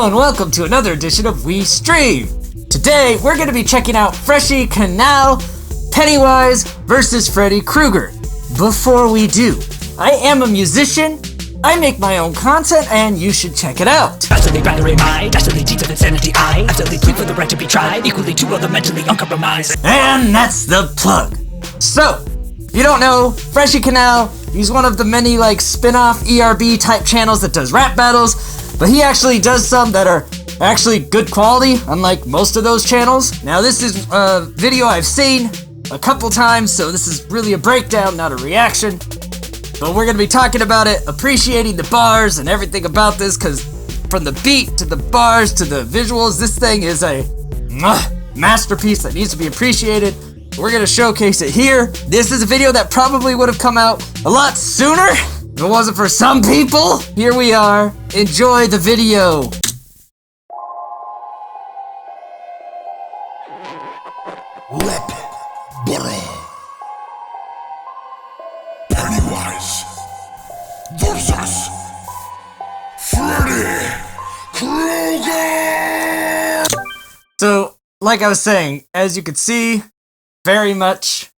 Hello and welcome to another edition of We Stream. Today we're going to be checking out Freddy Krueger, Pennywise versus Freddy Krueger. Before we do, I am a musician, I make my own content, and you should check it out. Dastardly battery mind, dastardly deeds of insanity I absolutely plead for the right to be tried, equally to other mentally uncompromised. And that's the plug. So, if you don't know, Freddy Krueger, he's one of the many spin-off ERB type channels that does rap battles. But he actually does some that are actually good quality, unlike most of those channels. Now this is a video I've seen a couple times, so this is really a breakdown, not a reaction. But we're going to be talking about it, appreciating the bars and everything about this, because from the beat to the bars to the visuals, this thing is a masterpiece that needs to be appreciated. We're going to showcase it here. This is a video that probably would have come out a lot sooner if it wasn't for some people. Here we are. Enjoy the video. Weapon, bullet. Pennywise versus Freddy Krueger. So, like I was saying, as you can see, very much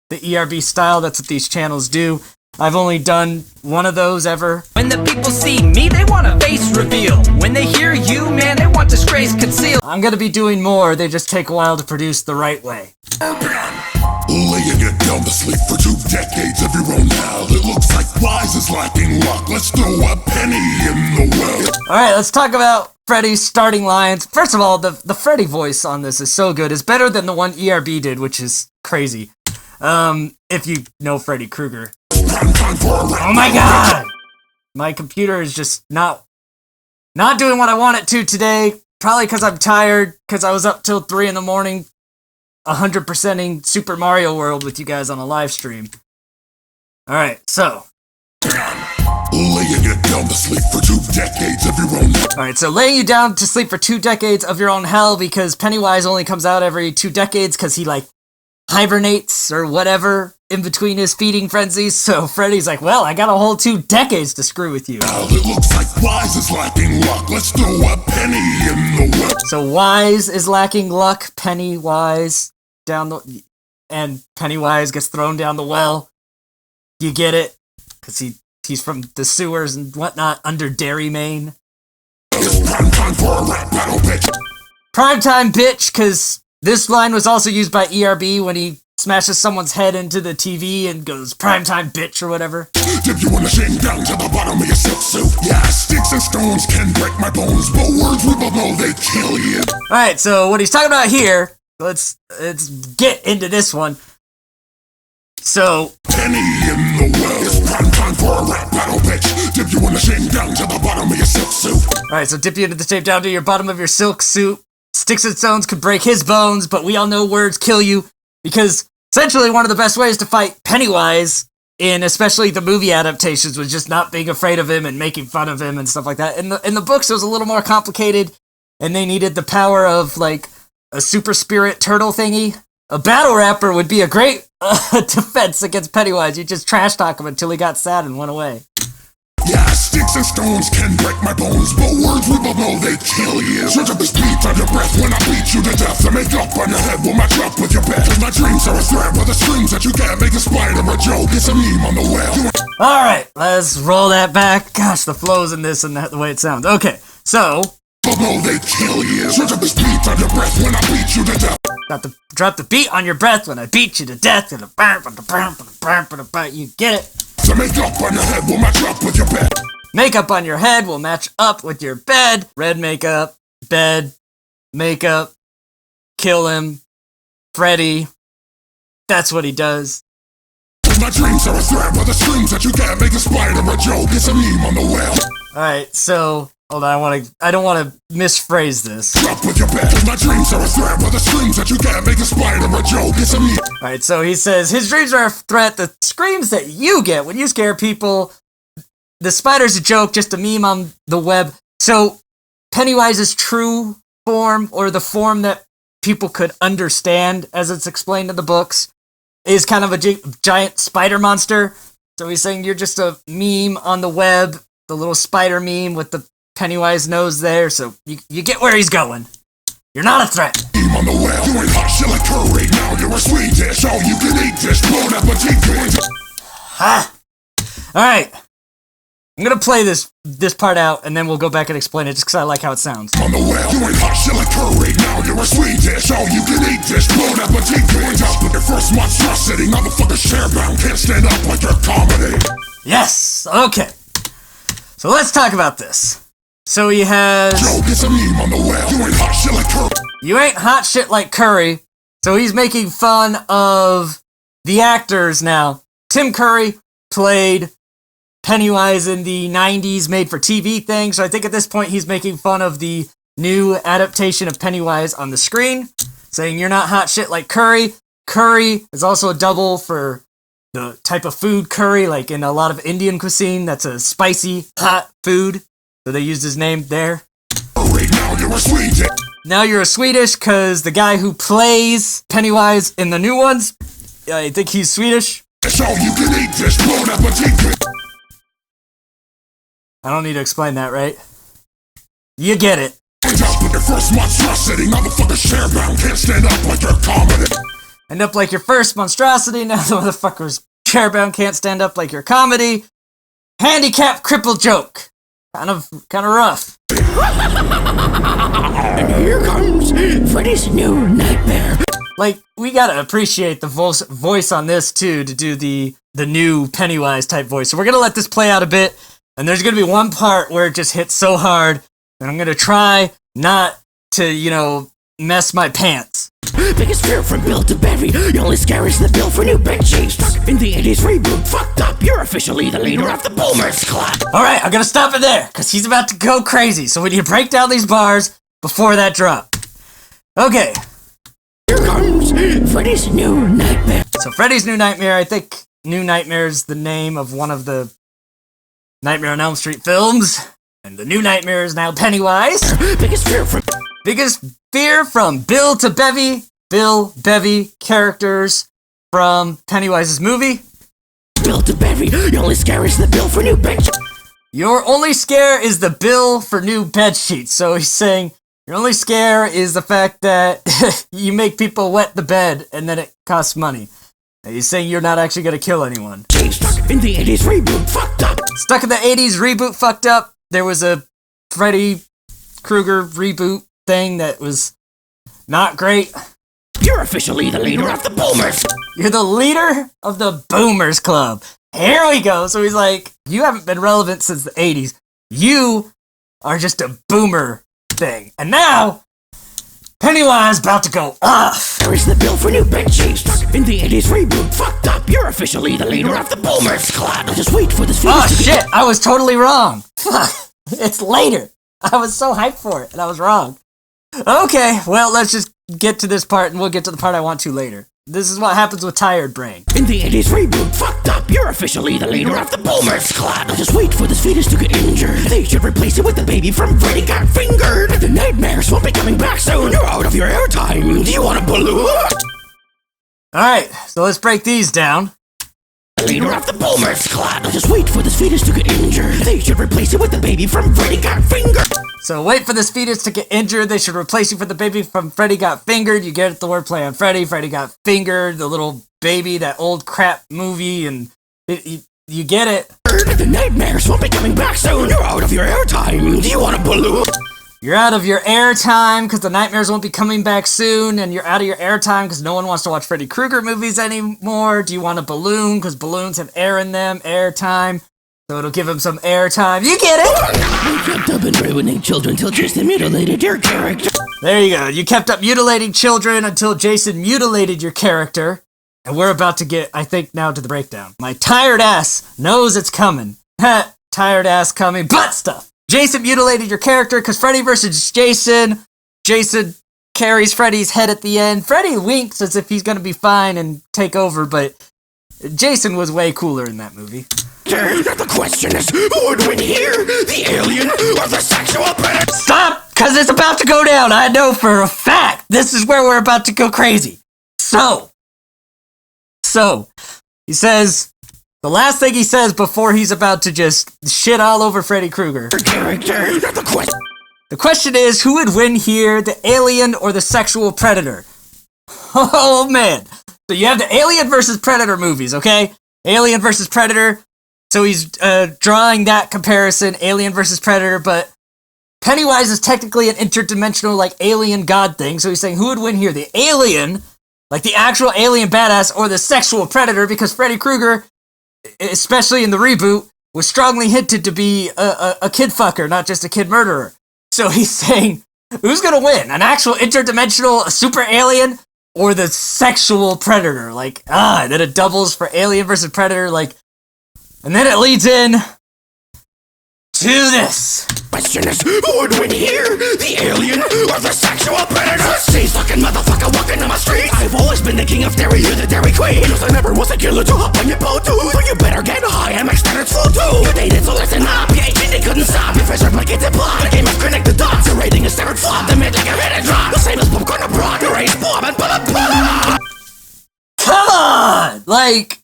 the ERB style. That's what these channels do. I've only done one of those ever. When the people see me, they want a face reveal. When they hear you, man, they want disgrace concealed. I'm gonna be doing more, they just take a while to produce the right way. Laying it down to sleep for 2 decades of your own hell. It looks like Wise is lacking luck. Let's throw a penny in the well. Alright, let's talk about Freddy's starting lines. First of all, the Freddy voice on this is so good. It's better than the one ERB did, which is crazy. If you know Freddy Krueger. Oh my god! My computer is just not doing what I want it to today. Probably because I'm tired, because I was up till 3 in the morning 100%ing Super Mario World with you guys on a live stream. Alright, so. Laying it down to sleep for 2 decades of your own. Alright, so laying you down to sleep for 2 decades of your own hell, because Pennywise only comes out every 2 decades because he hibernates or whatever in between his feeding frenzies. So Freddy's like, well, I got a whole 2 decades to screw with you. Well, it looks like Wise is lacking luck. Let's throw a penny in the well. So Wise is lacking luck, Pennywise and Pennywise gets thrown down the well. You get it? Because he's from the sewers and whatnot under Derry, Maine. It's prime time for a rap battle, bitch. Primetime bitch, because this line was also used by ERB when he smashes someone's head into the TV and goes, primetime bitch, or whatever. Dip you in the shame down to the bottom of your silk suit. Yeah, sticks and stones can break my bones, but words we both know they kill you. Alright, so what he's talking about here, let's get into this one. So, penny in the well. It's prime time for a rap battle, bitch. Dip you in the shame down to the bottom of your silk suit. Alright, so dip you into the tape down to your bottom of your silk suit. Sticks and stones could break his bones, but we all know words kill you, because essentially one of the best ways to fight Pennywise, in especially the movie adaptations, was just not being afraid of him and making fun of him and stuff like that. In the books, it was a little more complicated, and they needed the power of, a super spirit turtle thingy. A battle rapper would be a great defense against Pennywise. You just trash talk him until he got sad and went away. Yeah, sticks and stones can break my bones, but words we both know they kill you. Switch up the speed on your breath when I beat you to death. The makeup on your head will match up with your bed. Cause my dreams are a threat, but the screams that you can't make a spider a joke. It's a meme on the well. Alright, let's roll that back. Gosh, the flows in this and the way it sounds. Okay, so. But no, they kill you. Switch up the speed on your breath when I beat you to death. Drop the beat on your breath when I beat you to death. You get it? The makeup on your head will match up with your bed. Makeup on your head will match up with your bed. Red makeup, bed, makeup, kill him, Freddy. That's what he does. My dreams are a threat, but the screams that you can't make a spider a joke. It's a meme on the well. Alright, so hold on, I don't wanna misphrase this. Up with your bed. My dreams are a threat, but the screams that you can't make a spider a joke. It's a meme. Alright, so he says his dreams are a threat. The screams that you get when you scare people, the spider's a joke, just a meme on the web. So Pennywise's true form, or the form that people could understand as it's explained in the books, is kind of a giant spider monster. So he's saying you're just a meme on the web, the little spider meme with the Pennywise nose there, so you get where he's going. You're not a threat. Skeem on the well, you ain't hot shit like curry. Now you're a sweet dish, all you can eat dish. Bon appetit. Ha! Alright. I'm gonna play this part out, and then we'll go back and explain it, just because I like how it sounds. On the well, you ain't hot shit like curry. Now you're a sweet dish, all you can eat dish. Bon appetit. Point up with your first monstrosity. Motherfucker sharebound can't stand up like your comedy. Yes! Okay. So let's talk about this. So he has... Joe gets a meme on the well, you ain't hot shit like curry. You ain't hot shit like Curry. So he's making fun of the actors now. Tim Curry played Pennywise in the 90s made-for-TV thing, so I think at this point he's making fun of the new adaptation of Pennywise on the screen, saying you're not hot shit like Curry. Curry is also a double for the type of food curry, like in a lot of Indian cuisine, that's a spicy, hot food. So they used his name there. Now you're a Swedish. Now you're a Swedish, because the guy who plays Pennywise in the new ones, I think he's Swedish. So you can eat this. Bon appetit. I don't need to explain that, right? You get it. Point up with your first monstrosity. Motherfucker sharebound can't stand up like your comedy. End up like your first monstrosity, now the motherfucker's chairbound can't stand up like your comedy. Handicap cripple joke. Kind of rough. And here comes Freddy's new nightmare. Like, we gotta appreciate the voice on this, too, to do the new Pennywise type voice. So we're gonna let this play out a bit, and there's gonna be one part where it just hits so hard, and I'm gonna try not to, mess my pants. Biggest fear from Bill to Barry. You only scare is the bill for new bed sheets. Stuck in the 80s reboot. Fucked up. You're officially the leader of the Boomers Club. Alright, I'm gonna stop it there, because he's about to go crazy, so we need to break down these bars before that drop. Okay. Here comes Freddy's new nightmare. So Freddy's New Nightmare, I think New Nightmare is the name of one of the Nightmare on Elm Street films, and the New Nightmare is now Pennywise. Biggest fear from Bill to Bevy. Bill, Bevy, characters from Pennywise's movie. Bill to Bevy, your only scare is the bill for new bed sheets. Your only scare is the bill for new bed sheets. So he's saying, your only scare is the fact that you make people wet the bed and then it costs money. And he's saying you're not actually going to kill anyone. Stuck in the 80s reboot, fucked up. Stuck in the 80s reboot, fucked up. There was a Freddy Krueger reboot thing that was not great. You're officially the leader of the Boomers. You're the leader of the Boomers Club. Here we go. So he's like, you haven't been relevant since the 80s. You are just a boomer thing. And now, Pennywise about to go off. There is the bill for new bed sheets. Stuck in the 80s reboot, fucked up. You're officially the leader of the Boomers Club. Just wait for this video. Oh shit, I was totally wrong. Fuck, it's later. I was so hyped for it, and I was wrong. Okay, well, let's just get to this part, and we'll get to the part I want to later. This is what happens with tired brain. In the 80s reboot, fucked up. You're officially the leader of the Boomers Club. Just wait for this fetus to get injured. They should replace it with the baby from Freddy Got Fingered. The nightmares won't be coming back soon. You're out of your airtime. Do you want a balloon? Alright, so let's break these down. The leader of the Boomers Club. Just wait for this fetus to get injured. They should replace it with the baby from Freddy Got Fingered. So wait for this fetus to get injured. They should replace you for the baby from Freddy Got Fingered. You get the wordplay on Freddy. Freddy Got Fingered, the little baby, that old crap movie, and you get it. The nightmares won't be coming back soon. You're out of your airtime. Do you want a balloon? You're out of your airtime because the nightmares won't be coming back soon, and you're out of your airtime because no one wants to watch Freddy Krueger movies anymore. Do you want a balloon? Because balloons have air in them, airtime. So it'll give him some airtime. You get it? You kept up and ruining children till Jason mutilated your character. There you go. You kept up mutilating children until Jason mutilated your character. And we're about to get, I think, now to the breakdown. My tired ass knows it's coming. Ha! Tired ass coming. Butt stuff! Jason mutilated your character because Freddy versus Jason. Jason carries Freddy's head at the end. Freddy winks as if he's going to be fine and take over, but Jason was way cooler in that movie. The question is, who would win here? The alien or the sexual predator? Stop! Because it's about to go down. I know for a fact this is where we're about to go crazy. So, he says, The last thing he says before he's about to just shit all over Freddy Krueger. The question is, who would win here, the alien or the sexual predator? Oh, man. So you have the Alien versus Predator movies, okay? Alien versus Predator. So he's drawing that comparison, Alien versus Predator, but Pennywise is technically an interdimensional, like, alien god thing. So he's saying, who would win here, the alien, like the actual alien badass, or the sexual predator? Because Freddy Krueger, especially in the reboot, was strongly hinted to be a kid fucker, not just a kid murderer. So he's saying, who's gonna win? An actual interdimensional super alien or the sexual predator? Like, and then it doubles for Alien versus Predator, like, and then it leads in to this. Question is, who would win here? The alien or the sexual predator? See, fucking motherfucker walking on my street. I've always been the king of dairy, you're the dairy queen. Cause I never was a killer to hop on your boat too. So you better get high, I'm standards full too. You dated, so listen up. Yeah, they couldn't stop. Your face are like it's a block. The game of connect the dots. Your rating is standard flop. The mid like a hit and drop. The same as popcorn abroad. Your race bomb and blah. Come on! Like,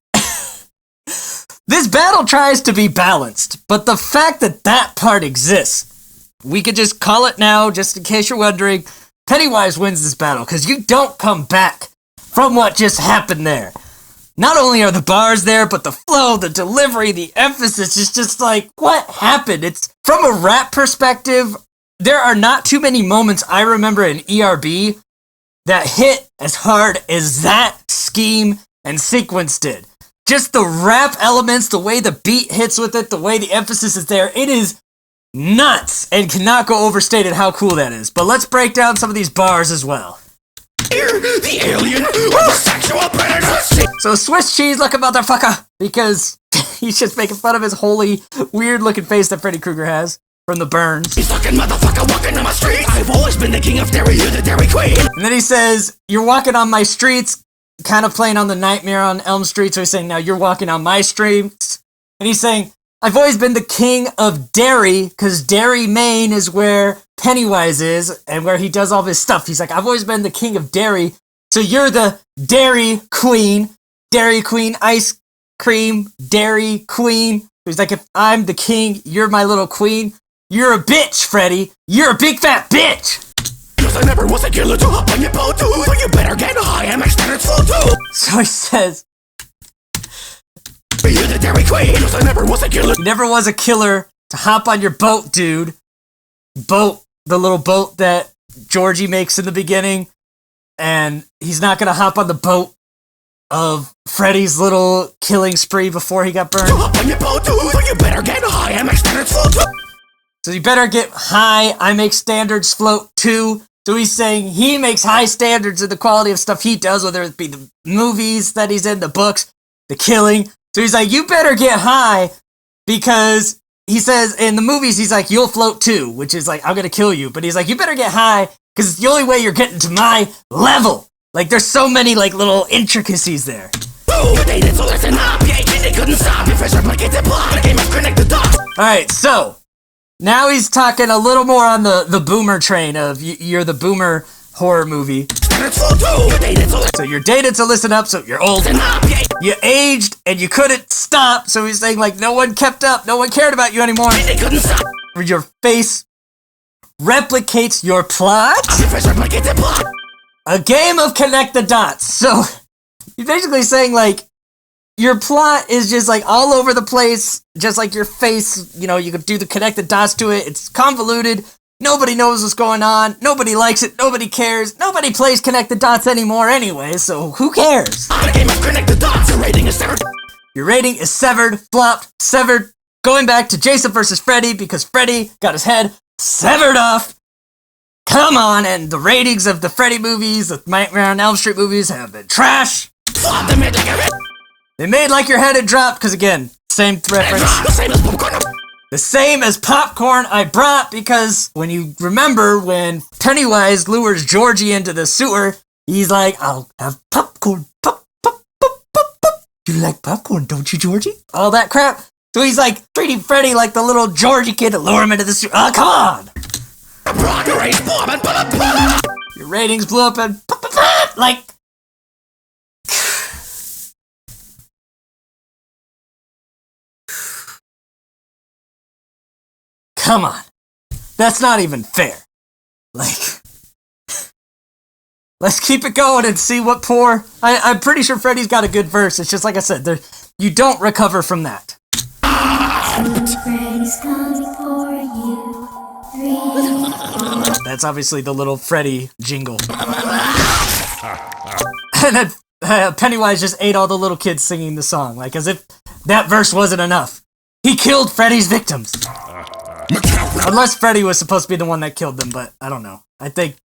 this battle tries to be balanced, but the fact that that part exists, we could just call it now, just in case you're wondering, Pennywise wins this battle, because you don't come back from what just happened there. Not only are the bars there, but the flow, the delivery, the emphasis is just like, what happened? It's, from a rap perspective, there are not too many moments I remember in ERB that hit as hard as that Skeem and sequence did. Just the rap elements, the way the beat hits with it, the way the emphasis is there, it is nuts and cannot go overstated how cool that is. But let's break down some of these bars as well. Here, the alien or the sexual predator. So Swiss cheese looking motherfucker, because he's just making fun of his holy, weird looking face that Freddy Krueger has from the burns. He's fucking motherfucker walking on my street. I've always been the king of dairy, you're the dairy queen. And then he says, you're walking on my streets, kind of playing on the Nightmare on Elm Street. So he's saying, now you're walking on my streets. And he's saying, I've always been the king of Derry, because Derry, Maine is where Pennywise is and where he does all this stuff. He's like, I've always been the king of Derry, so you're the Dairy Queen. Dairy Queen ice cream, Dairy Queen. He's like, if I'm the king, you're my little queen. You're a bitch, Freddy. You're a big fat bitch. Cause I never was a killer to hop on your boat too. So you better get high, I'm standards full too. So he says, you're the dairy queen. Cause I never was a killer. He never was a killer to hop on your boat, dude. Boat, the little boat that Georgie makes in the beginning. And he's not gonna hop on the boat of Freddy's little killing spree before he got burned. Hop on your boat too. So you better get high, I'm standards full too. So you better get high, I make standards float too. So he's saying he makes high standards in the quality of stuff he does, whether it be the movies that he's in, the books, the killing. So he's like, you better get high, because he says in the movies, he's like, you'll float too, which is like, I'm gonna kill you. But he's like, you better get high, because it's the only way you're getting to my level. Like, there's so many, like, little intricacies there. Dated, so listen up. Yeah, they couldn't stop. Your face like it's a block. The game of connect the dots. Alright, so now he's talking a little more on the boomer train of you're the boomer horror movie. So you're dated, so listen up, so you're old. You aged, and you couldn't stop, so he's saying, like, no one kept up, no one cared about you anymore. Your face replicates your plot. A game of connect the dots. So he's basically saying, like, your plot is just, like, all over the place, just like your face. You know, you could do the connect the dots to it. It's convoluted. Nobody knows what's going on. Nobody likes it. Nobody cares. Nobody plays connect the dots anymore anyway, so who cares? The game of connect the dots. Your rating is severed. Your rating is severed, flopped, severed, going back to Jason versus Freddy, because Freddy got his head severed off. Come on, and the ratings of the Freddy movies, the Nightmare on Elm Street movies have been trash. They made like your head had dropped, because again, same reference. The same as popcorn I brought, because when you remember when Pennywise lures Georgie into the sewer, he's like, I'll have popcorn. Pop, pop, pop, pop, pop. You like popcorn, don't you, Georgie? All that crap. So he's like treating Freddy like the little Georgie kid to lure him into the sewer. Oh, come on. Your ratings blew up and like come on. That's not even fair. Like, let's keep it going and see what poor... I'm pretty sure Freddy's got a good verse. It's just like I said, you don't recover from that. Freddy's coming for you. That's obviously the little Freddy jingle. And then Pennywise just ate all the little kids singing the song, like as if that verse wasn't enough. He killed Freddy's victims. Unless Freddy was supposed to be the one that killed them, but I don't know. I think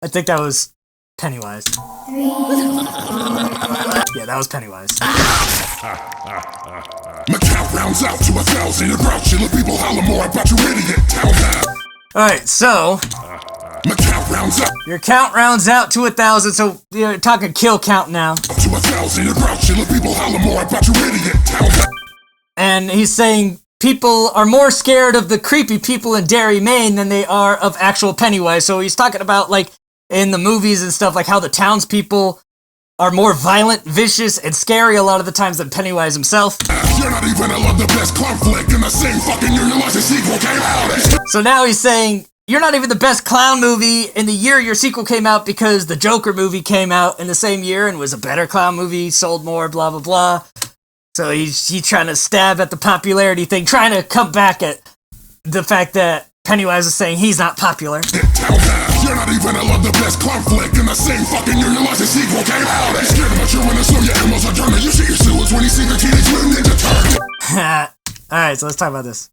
that was Pennywise. Yeah, that was Pennywise. My count rounds out to 1,000. You're grouchy, let people holler more about your idiot town now. Alright, so My count rounds out your count rounds out to 1,000, so you're talking kill count now. to 1,000. You're grouchy, let people holler more about your idiot town now. And he's saying people are more scared of the creepy people in Derry, Maine than they are of actual Pennywise. So he's talking about, like, in the movies and stuff, like how the townspeople are more violent, vicious, and scary a lot of the times than Pennywise himself. You're not even allowed the best conflict in the same fucking year your license sequel came out. So now he's saying, you're not even the best clown movie in the year your sequel came out because the Joker movie came out in the same year and was a better clown movie, sold more, blah, blah, blah. So he's trying to stab at the popularity thing, trying to come back at the fact that Pennywise is saying he's not popular. You're not even allowed the best conflict in the same fucking year your license sequel came out. Scared of maturing and slow your animals are German. You see your sewers when you see the Teenage Mutant Ninja Turtles. Alright, so let's talk about this.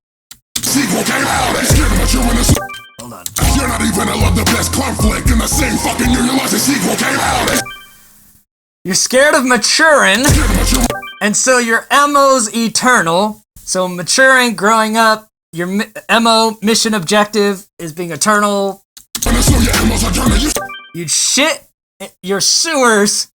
Sequel came out. Scared of maturing and slow. Hold on. You're not even allowed the best conflict in the same fucking year your license sequel came out. You're scared of maturing, and so your MO's eternal. So maturing, growing up, your MO, mission objective, is being eternal. You'd shit your sewers.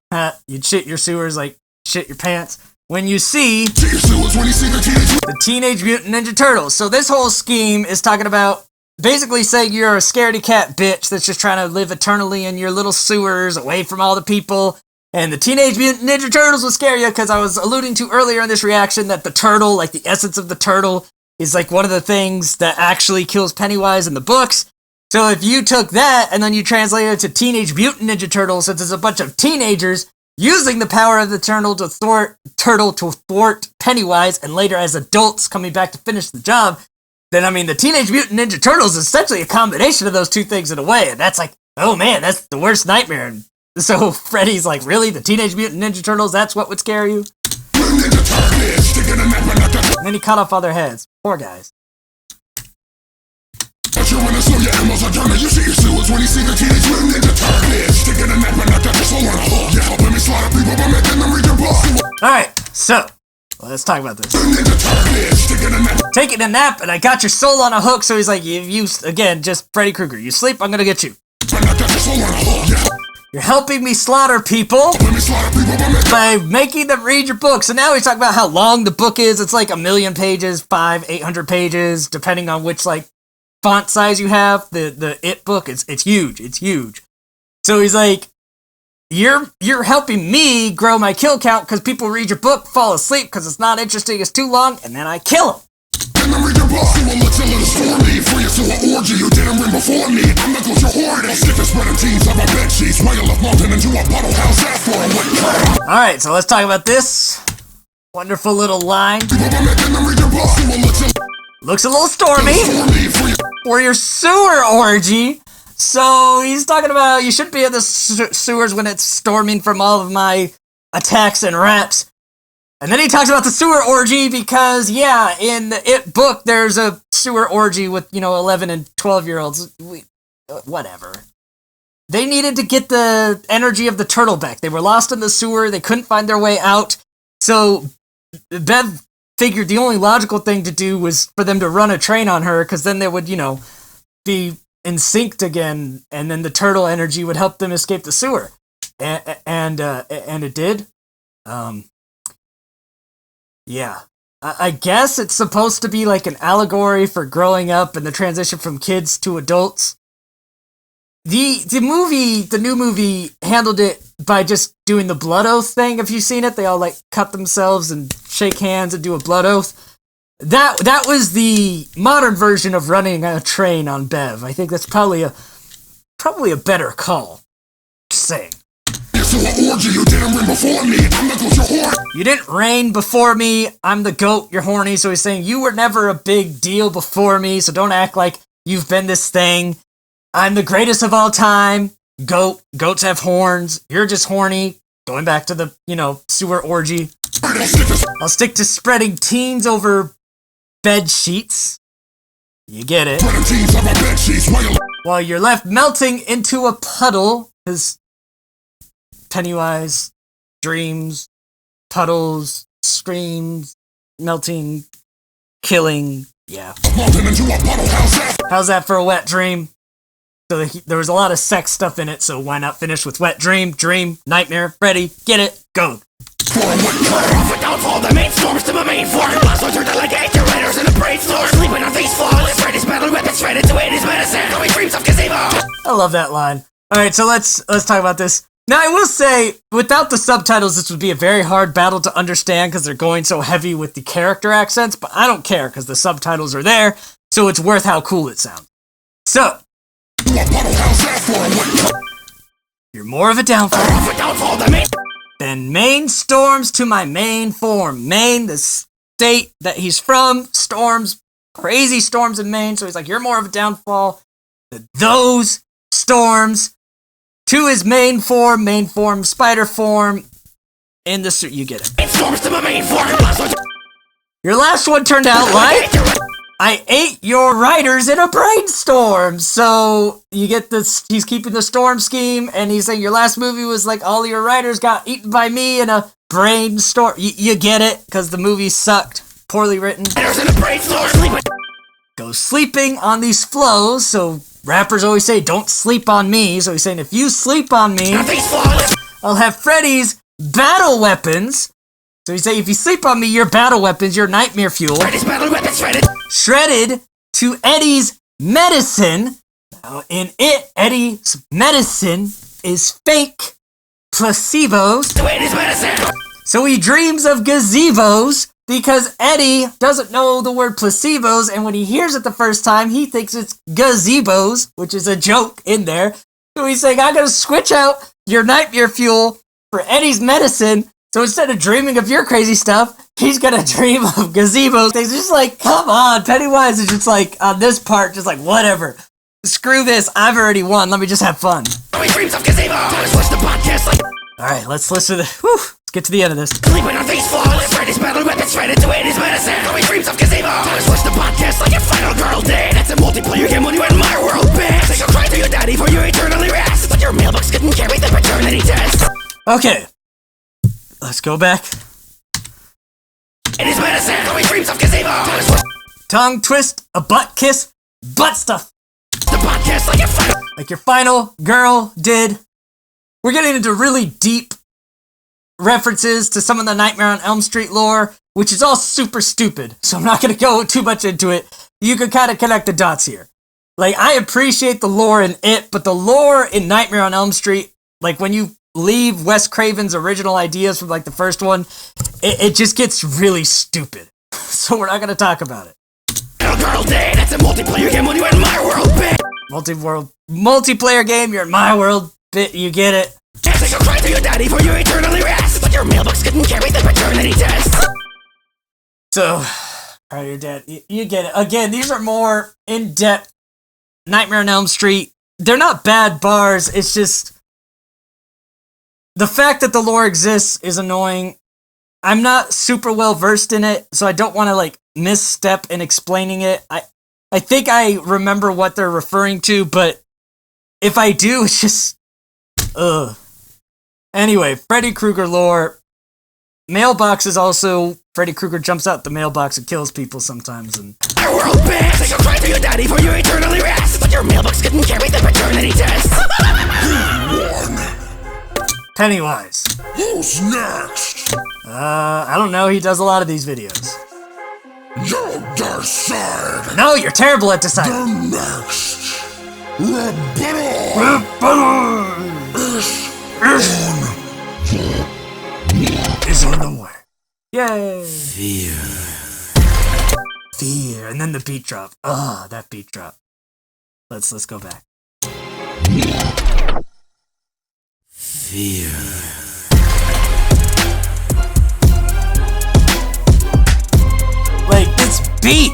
You'd shit your sewers like shit your pants when you see the Teenage Mutant Ninja Turtles. So this whole scheme is talking about basically saying you're a scaredy cat bitch that's just trying to live eternally in your little sewers away from all the people. And the Teenage Mutant Ninja Turtles will scare you because I was alluding to earlier in this reaction that the turtle, like the essence of the turtle, is like one of the things that actually kills Pennywise in the books. So if you took that and then you translated it to Teenage Mutant Ninja Turtles, since it's a bunch of teenagers using the power of the turtle to thwart Pennywise, and later as adults coming back to finish the job, then I mean the Teenage Mutant Ninja Turtles is essentially a combination of those two things in a way, and that's like, oh man, that's the worst nightmare. And so Freddy's like, really? The Teenage Mutant Ninja Turtles, that's what would scare you? And then he cut off all their heads. Poor guys. Alright, so let's talk about this. Taking a nap and I got your soul on a hook, so he's like, you again, just Freddy Krueger. You sleep, I'm gonna get you. You're helping me slaughter people by making them read your book. So now he's talking about how long the book is. It's like 1,000,000 pages, 800 pages, depending on which like font size you have. The It book, it's huge. It's huge. So he's like, you're helping me grow my kill count because people read your book, fall asleep because it's not interesting, it's too long, and then I kill them. Alright, so let's talk about this wonderful little line. Looks a little stormy for your sewer orgy. So he's talking about you shouldn't be in the sewers when it's storming from all of my attacks and raps. And then he talks about the sewer orgy because, yeah, in the It book, there's a sewer orgy with, 11 and 12-year-olds. Whatever. They needed to get the energy of the turtle back. They were lost in the sewer. They couldn't find their way out. So Bev figured the only logical thing to do was for them to run a train on her because then they would, be in sync again. And then the turtle energy would help them escape the sewer. And it did. Yeah, I guess it's supposed to be like an allegory for growing up and the transition from kids to adults. The new movie handled it by just doing the blood oath thing. Have you seen it? They all like cut themselves and shake hands and do a blood oath. that was the modern version of running a train on Bev. I think that's probably a better call. Just saying. You didn't reign before me, I'm the goat, you're horny. You didn't reign before me, I'm the goat, you're horny. So he's saying, you were never a big deal before me, so don't act like you've been this thing. I'm the greatest of all time. Goats have horns. You're just horny. Going back to the, sewer orgy. I'll stick to spreading teens over bed sheets. You get it. While you're left melting into a puddle, because Pennywise, dreams, puddles, screams, melting, killing, yeah. How's that for a wet dream? So there was a lot of sex stuff in it, so why not finish with wet dream, nightmare, Freddy, get it, go. Downfall, the main storms to my main form. Blast turned to like 8 riders in a brainstorm. Sleeping on these flawless. Freddy's battle weapons shredded to 80s medicine. Going dreams of gazebo. I love that line. Alright, so let's talk about this. Now, I will say, without the subtitles, this would be a very hard battle to understand because they're going so heavy with the character accents, but I don't care because the subtitles are there, so it's worth how cool it sounds. So, you're more of a downfall than main storms to my main form. Maine, the state that he's from, storms, crazy storms in Maine, so he's like, you're more of a downfall than those storms. To his main form, spider form, in the suit, you get it. Your last one turned out like, I ate your riders in a brainstorm. So, you get this, he's keeping the storm scheme, and he's saying your last movie was like, all your riders got eaten by me in a brainstorm. You get it, because the movie sucked, poorly written. Go sleeping on these flows, so rappers always say, don't sleep on me. So he's saying, if you sleep on me, I'll have Freddy's battle weapons. So he's saying, if you sleep on me, your battle weapons, your nightmare fuel. Freddy's battle weapons shredded to Eddie's medicine. Now, in it, Eddie's medicine is fake placebos. To 80s medicine. So he dreams of gazebos. Because Eddie doesn't know the word placebos, and when he hears it the first time, he thinks it's gazebos, which is a joke in there. So he's saying, I'm going to switch out your nightmare fuel for Eddie's medicine. So instead of dreaming of your crazy stuff, he's going to dream of gazebos. He's just like, come on. Pennywise is just like, on this part, just like, whatever. Screw this. I've already won. Let me just have fun. Dreams of gazebo. Alright, let's listen to the... Whew. Get to the end of this. Sleeping on these flawless. Freddy's battle weapons shredded to 80s medicine. Going dreams of gazebo. Just watch the podcast like your final girl did. It's a multiplayer game when you're in my world, bitch. Take a cry to your daddy for you eternally rest. But your mailbox couldn't carry the paternity test. Okay. Let's go back. 80s medicine. Going dreams of gazebo. Tongue twist, a butt kiss, butt stuff. The podcast like your final girl did. We're getting into really deep references to some of the Nightmare on Elm Street lore, which is all super stupid, so I'm not going to go too much into it. You can kind of connect the dots here. Like, I appreciate the lore in it, but the lore in Nightmare on Elm Street, like when you leave Wes Craven's original ideas from like the first one, it just gets really stupid. So we're not going to talk about it. Girl day, that's a multiplayer game when you're in my world, bitch. Multiplayer game, you're in my world, bit, you get it. Take a cry to your daddy for you eternally rest. But your mailbox couldn't carry the paternity test. So, alright, your dad, you get it. Again, these are more in-depth Nightmare on Elm Street. They're not bad bars, it's just the fact that the lore exists is annoying. I'm not super well versed in it, so I don't want to like misstep in explaining it. I think I remember what they're referring to, but if I do, it's just Anyway, Freddy Krueger lore. Mailbox is also Freddy Krueger jumps out the mailbox and kills people sometimes. And our world best. Take a cry to your daddy for you eternally rest. But your mailbox couldn't carry the paternity test. Pennywise. Who's next? I don't know. He does a lot of these videos. Yo, decide. No, you're terrible at deciding. The next rebuttal is on the way. Yay! Fear. here, and then the beat drop. Oh, that beat drop. Let's go back. Fear. Like, this beat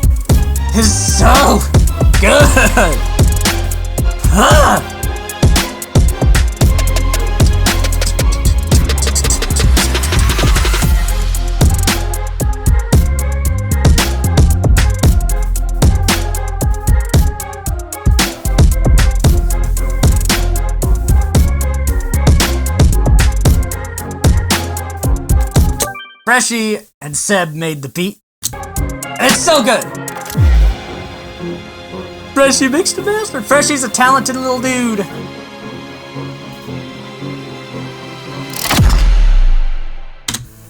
is so good. Huh. Freshy and Seb made the beat. It's so good. Freshy mixed the master. Freshy's a talented little dude.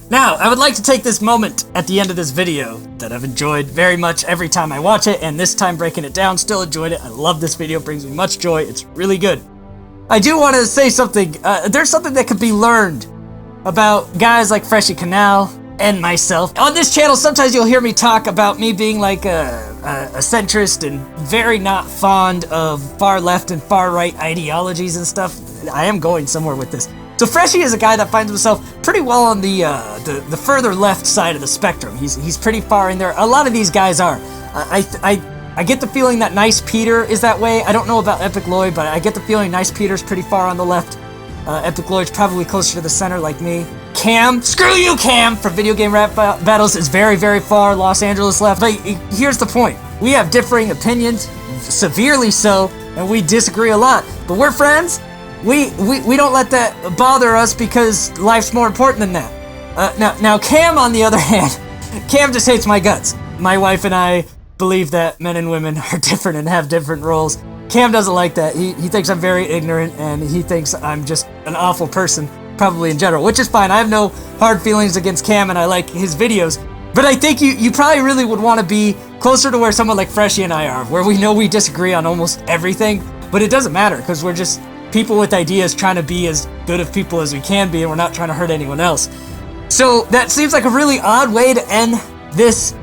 Now, I would like to take this moment at the end of this video that I've enjoyed very much every time I watch it, and this time breaking it down, still enjoyed it. I love this video, brings me much joy. It's really good. I do want to say something. There's something that could be learned about guys like Freshy Canal and myself. On this channel, sometimes you'll hear me talk about me being like a centrist and very not fond of far left and far right ideologies and stuff. I am going somewhere with this. So Freshy is a guy that finds himself pretty well on the further left side of the spectrum. He's pretty far in there. A lot of these guys are. I get the feeling that Nice Peter is that way. I don't know about Epic Lloyd, but I get the feeling Nice Peter's pretty far on the left. Epic Lloyd's probably closer to the center like me. Cam, screw you Cam, from Video Game Rap Battles is very, very far Los Angeles left. But here's the point. We have differing opinions, severely so, and we disagree a lot. But we're friends. We don't let that bother us because life's more important than that. Now Cam, on the other hand, Cam just hates my guts. My wife and I believe that men and women are different and have different roles. Cam doesn't like that. He thinks I'm very ignorant, and he thinks I'm just an awful person, probably in general, which is fine. I have no hard feelings against Cam, and I like his videos. But I think you probably really would want to be closer to where someone like Freshy and I are, where we know we disagree on almost everything, but it doesn't matter, because we're just people with ideas trying to be as good of people as we can be, and we're not trying to hurt anyone else. So that seems like a really odd way to end this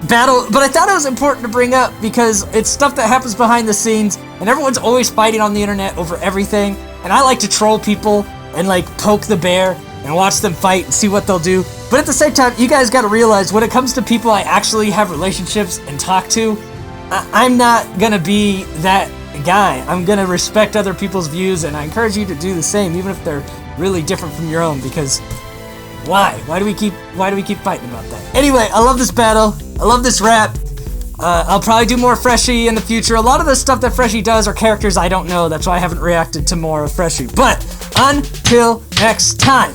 battle, but I thought it was important to bring up because it's stuff that happens behind the scenes, and everyone's always fighting on the internet over everything, and I like to troll people and like poke the bear and watch them fight and see what they'll do. But at the same time, you guys got to realize when it comes to people I actually have relationships and talk to, I'm not gonna be that guy. I'm gonna respect other people's views, and I encourage you to do the same, even if they're really different from your own, because why? Why do we keep fighting about that? Anyway, I love this battle. I love this rap. I'll probably do more Freshy in the future. A lot of the stuff that Freshy does are characters I don't know. That's why I haven't reacted to more of Freshy. But until next time,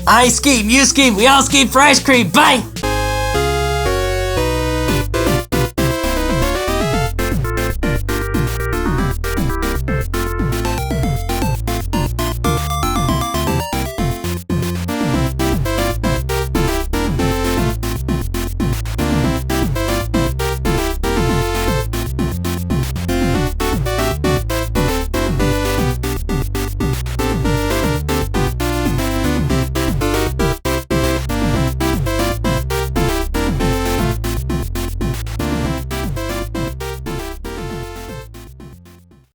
I scheme, you scheme, we all scheme for ice cream. Bye!